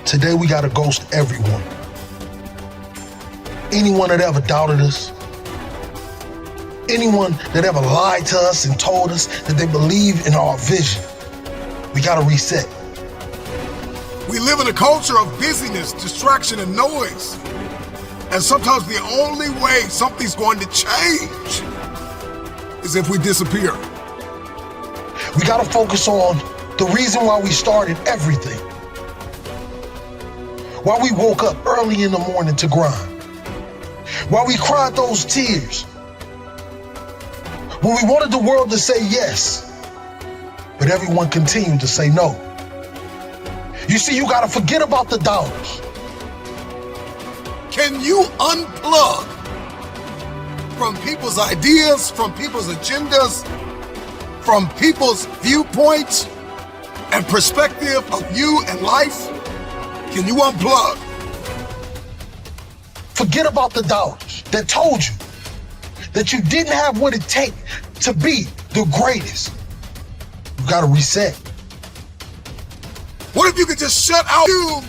Today we gotta ghost everyone. Anyone that ever doubted us, anyone that ever lied to us and told us that they believe in our vision, we gotta reset. We live in a culture of busyness, distraction, and noise. And sometimes the only way something's going to change is if we disappear. We gotta focus on the reason why we started everything. Why we woke up early in the morning to grind. Why we cried those tears. When we wanted the world to say yes, but everyone continued to say no. You see, you gotta forget about the dollars. Can you unplug from people's ideas, from people's agendas, from people's viewpoints and perspective of you and life? Can you unplug? Forget about the dollars that told you that you didn't have what it takes to be the greatest. You gotta reset. What if you could just shut out you?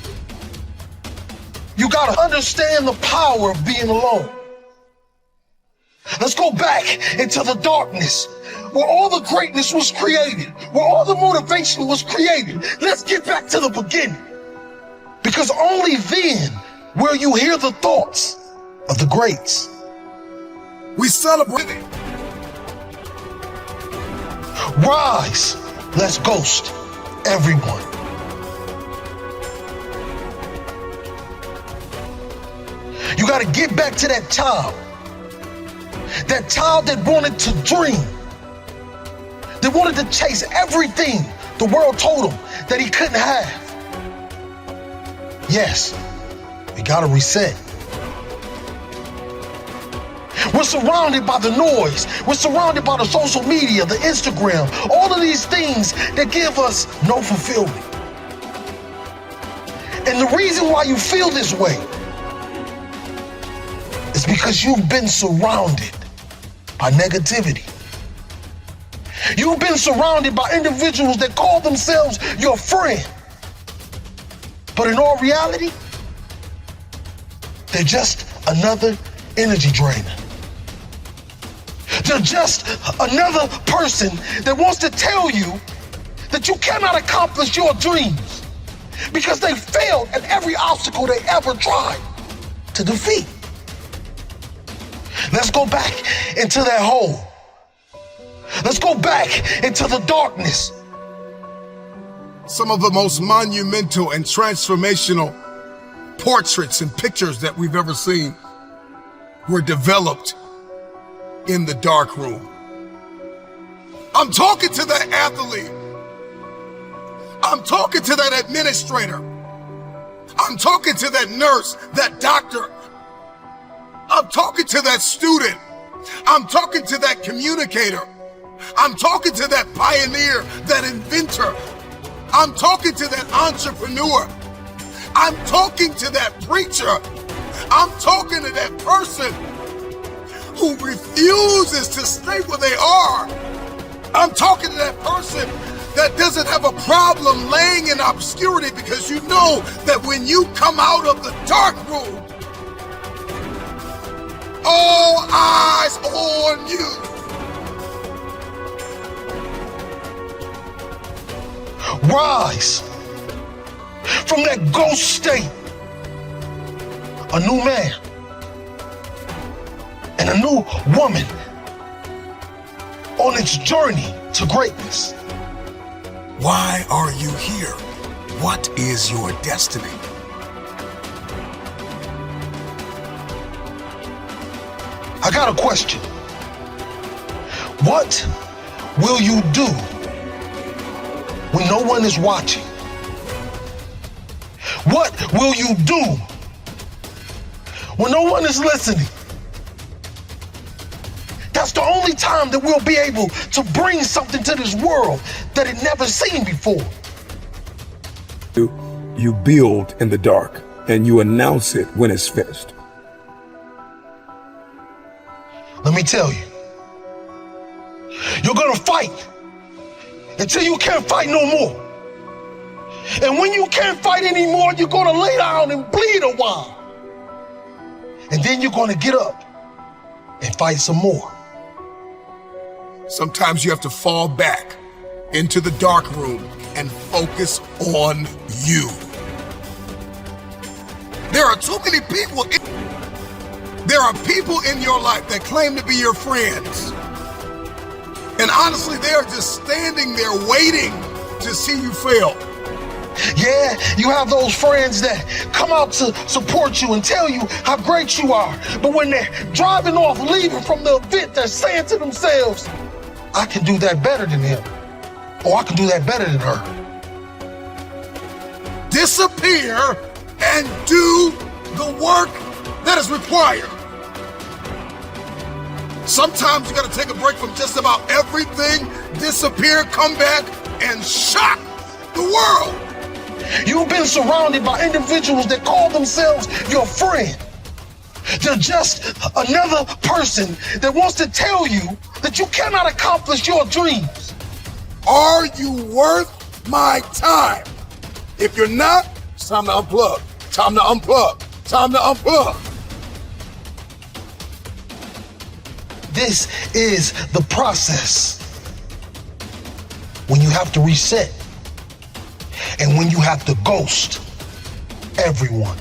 You gotta understand the power of being alone. Let's go back into the darkness where all the greatness was created, where all the motivation was created. Let's get back to the beginning. Because only then will you hear the thoughts of the greats. We celebrate it. Rise, let's ghost everyone. You gotta get back to that child that wanted to dream, that wanted to chase everything the world told him that he couldn't have. Yes, we gotta reset. We're surrounded by the noise. We're surrounded by the social media, the Instagram, all of these things that give us no fulfillment. And the reason why you feel this way is because you've been surrounded by negativity. You've been surrounded by individuals that call themselves your friend. But in all reality, they're just another energy drainer. They're just another person that wants to tell you that you cannot accomplish your dreams because they failed at every obstacle they ever tried to defeat. Let's go back into that hole. Let's go back into the darkness. Some of the most monumental and transformational portraits and pictures that we've ever seen were developed in the dark room. I'm talking to that athlete. I'm talking to that administrator. I'm talking to that nurse, that doctor. I'm talking to that student. I'm talking to that communicator. I'm talking to that pioneer, that inventor. I'm talking to that entrepreneur. I'm talking to that preacher. I'm talking to that person who refuses to stay where they are. I'm talking to that person that doesn't have a problem laying in obscurity because you know that when you come out of the dark room, all eyes on you. Rise from that ghost state, a new man and a new woman on its journey to greatness. Why are you here? What is your destiny? I got a question. What will you do when no one is watching? What will you do when no one is listening? That's the only time that we'll be able to bring something to this world that it never seen before. You build in the dark and you announce it when it's finished. Let me tell you, you're gonna fight until you can't fight no more. And when you can't fight anymore, you're going to lay down and bleed a while. And then you're going to get up and fight some more. Sometimes you have to fall back into the dark room and focus on you. There are too many people. There are people in your life that claim to be your friends. And honestly, they are just standing there waiting to see you fail. Yeah, you have those friends that come out to support you and tell you how great you are. But when they're driving off, leaving from the event, they're saying to themselves, I can do that better than him. Or I can do that better than her. Disappear and do the work that is required. Sometimes you got to take a break from just about everything, disappear, come back, and shock the world. You've been surrounded by individuals that call themselves your friend. They're just another person that wants to tell you that you cannot accomplish your dreams. Are you worth my time? If you're not, it's time to unplug. Time to unplug. Time to unplug. This is the process when you have to reset and when you have to ghost everyone.